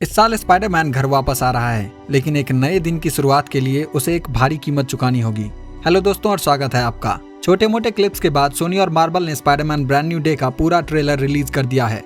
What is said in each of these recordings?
इस साल स्पाइडरमैन घर वापस आ रहा है, लेकिन एक नए दिन की शुरुआत के लिए उसे एक भारी कीमत चुकानी होगी। हेलो दोस्तों और स्वागत है आपका। छोटे मोटे क्लिप्स के बाद सोनी और मार्वल ने स्पाइडरमैन ब्रांड न्यू डे का पूरा ट्रेलर रिलीज कर दिया है।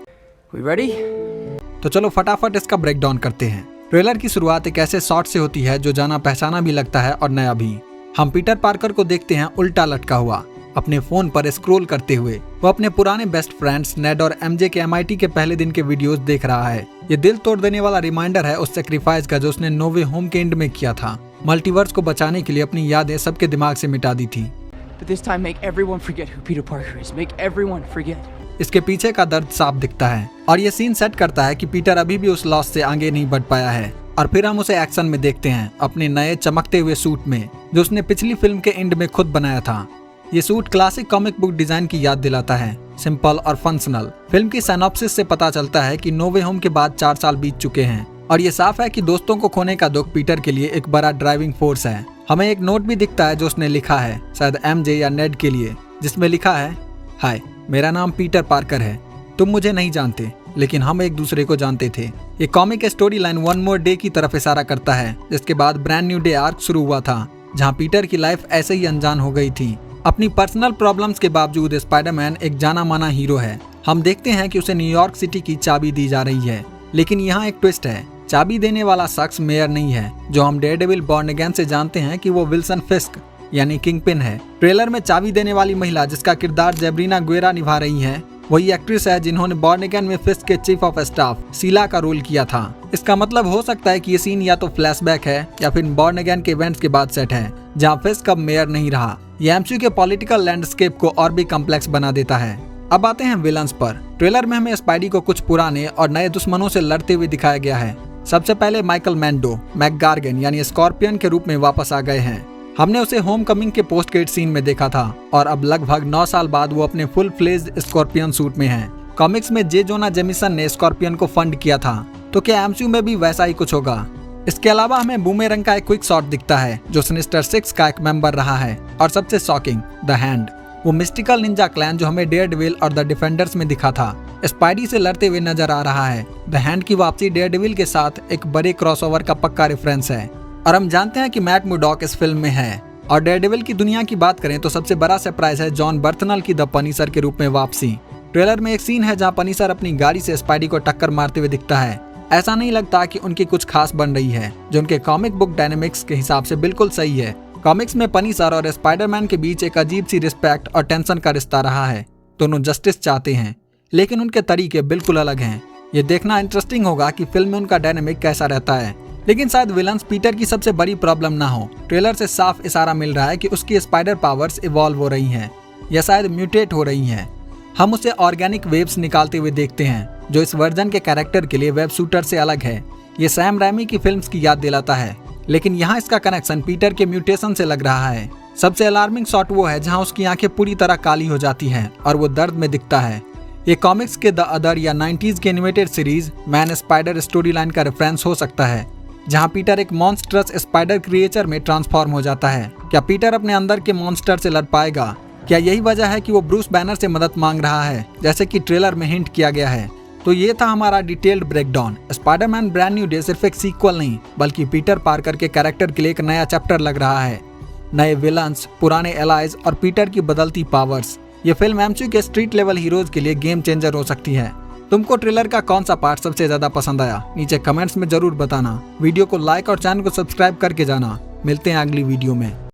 तो चलो फटाफट इसका ब्रेक डाउन करते हैं। ट्रेलर की शुरुआत एक ऐसे शॉट से होती है जो जाना पहचाना भी लगता है और नया भी। हम पीटर पार्कर को देखते हैं उल्टा लटका हुआ, अपने फोन पर स्क्रॉल करते हुए। वो अपने पुराने बेस्ट फ्रेंड्स नेड और एमजे के MIT के पहले दिन के वीडियोस देख रहा है। ये दिल तोड़ देने वाला रिमाइंडर है उस सेक्रीफाइस का जो उसने नो वे होम के एंड में किया था। मल्टीवर्स को बचाने के लिए अपनी यादें सबके दिमाग से मिटा दी थी। इसके पीछे का दर्द साफ दिखता है और ये सीन सेट करता है कि पीटर अभी भी उस लॉस से आगे नहीं बढ़ पाया है। और फिर हम उसे एक्शन में देखते हैं अपने नए चमकते हुए सूट में, जो उसने पिछली फिल्म के एंड में खुद बनाया था। ये suit classic comic book design की याद दिलाता है, सिंपल और फंक्शनल। फिल्म की सिनॉप्सिस से पता चलता है कि नो वे होम के बाद 4 साल बीत चुके हैं और ये साफ है कि दोस्तों को खोने का दुख पीटर के लिए एक बड़ा ड्राइविंग फोर्स है। हमें एक नोट भी दिखता है जो उसने लिखा है, शायद MJ या नेड के लिए, जिसमें लिखा है, हाय मेरा नाम पीटर पार्कर है, तुम मुझे नहीं जानते लेकिन हम एक दूसरे को जानते थे। ये comic story line one more day की तरफ इशारा करता है, जिसके बाद ब्रांड न्यू डे आर्क शुरू हुआ था, जहाँ पीटर की लाइफ ऐसे ही अनजान हो गई थी। अपनी पर्सनल प्रॉब्लम्स के बावजूद स्पाइडरमैन एक जाना माना हीरो है। हम देखते हैं कि उसे न्यूयॉर्क सिटी की चाबी दी जा रही है, लेकिन यहाँ एक ट्विस्ट है। चाबी देने वाला शख्स मेयर नहीं है, जो हम डेयरडेविल बॉर्न अगेन से जानते हैं कि वो विल्सन फिस्क यानी किंगपिन है। ट्रेलर में चाबी देने वाली महिला जिसका किरदार जेब्रिना गुएरा निभा रही है, वही एक्ट्रेस है जिन्होंने बॉर्न अगेन में फिस्क के चीफ ऑफ स्टाफ शीला का रोल किया था। इसका मतलब हो सकता है कि ये सीन या तो फ्लैशबैक है या फिर बॉर्न अगेन के इवेंट्स के बाद सेट है, जहाँ फिस्क अब मेयर नहीं रहा। ये MCU के पॉलिटिकल लैंडस्केप को और भी कॉम्प्लेक्स बना देता है। अब आते हैं विलन्स पर। ट्रेलर में हमें स्पाइडी को कुछ पुराने और नए दुश्मनों से लड़ते हुए दिखाया गया है। सबसे पहले माइकल मैंडो मैकगार्गन यानी स्कॉर्पियन के रूप में वापस आ गए हैं। हमने उसे होम कमिंग के पोस्ट क्रेडिट सीन में देखा था और अब लगभग 9 साल बाद वो अपने फुल फ्लेज्ड स्कॉर्पियन सूट में है। कॉमिक्स में जे जोना जेमिसन ने स्कॉर्पियन को फंड किया था, तो क्या MCU में भी वैसा ही कुछ होगा? इसके अलावा हमें बूमेरंग का एक क्विक शॉट दिखता है जो सिनिस्टर 6 का एक मेंबर रहा है। और सबसे शॉकिंग, द हैंड, वो मिस्टिकल निंजा क्लैन जो हमें डेयरडेविल और द डिफेंडर्स में दिखा था, स्पाइडी से लड़ते हुए नजर आ रहा है। द हैंड की वापसी डेयरडेविल के साथ एक बड़े क्रॉसओवर का पक्का रेफरेंस है और हम जानते हैं कि मैट मुर्डॉक इस फिल्म में है। और डेयरडेविल की दुनिया की बात करें तो सबसे बड़ा सरप्राइज है जॉन बर्थनल की द पनिशर के रूप में वापसी। ट्रेलर में एक सीन है जहां पनिशर अपनी गाड़ी से स्पाइडी को टक्कर मारते हुए दिखता है। ऐसा नहीं लगता कि उनकी कुछ खास बन रही है, जो उनके कॉमिक बुक डायनेमिक्स के हिसाब से बिल्कुल सही है। कॉमिक्स में पनिशर और स्पाइडरमैन के बीच एक अजीब सी रिस्पेक्ट और टेंशन का रिश्ता रहा है। दोनों जस्टिस चाहते हैं, लेकिन उनके तरीके बिल्कुल अलग हैं। ये देखना इंटरेस्टिंग होगा कि फिल्म में उनका डायनेमिक कैसा रहता है। लेकिन शायद विलन्स पीटर की सबसे बड़ी प्रॉब्लम ना हो। ट्रेलर से साफ इशारा मिल रहा है कि उसकी स्पाइडर पावर्स इवॉल्व हो रही हैं या शायद म्यूटेट हो रही हैं। हम उसे ऑर्गेनिक वेव्स निकालते हुए देखते हैं, जो इस वर्जन के कैरेक्टर के लिए वेब शूटर से अलग है। ये सैम रैमी की फिल्म्स की याद दिलाता है, लेकिन यहाँ इसका कनेक्शन पीटर के म्यूटेशन से लग रहा है। सबसे अलार्मिंग शॉट वो है जहाँ उसकी आंखें पूरी तरह काली हो जाती हैं और वो दर्द में दिखता है। ये कॉमिक्स के द अदर या 90s के animated series man spider story line का रेफरेंस हो सकता है, जहाँ पीटर एक मॉन्स्टरस स्पाइडर क्रिएचर में ट्रांसफॉर्म हो जाता है। क्या पीटर अपने अंदर के मॉन्स्टर से लड़ पाएगा? क्या यही वजह है कि वो ब्रूस बैनर से मदद मांग रहा है, जैसे कि ट्रेलर में हिंट किया गया है? तो ये था हमारा detailed breakdown. Spiderman brand new day सिर्फ एक सीक्वल नहीं, बल्कि पीटर पार्कर के कैरेक्टर के लिए एक नया चैप्टर लग रहा है। नए विलन्स, पुराने एलाइज और पीटर की बदलती पावर्स। ये फिल्म MCU के स्ट्रीट लेवल हीरोज के लिए गेम चेंजर हो सकती है। तुमको ट्रेलर का कौन सा पार्ट सबसे ज्यादा पसंद आया? नीचे कमेंट्स में जरूर बताना। वीडियो को लाइक और चैनल को सब्सक्राइब करके जाना। मिलते हैं अगली वीडियो में।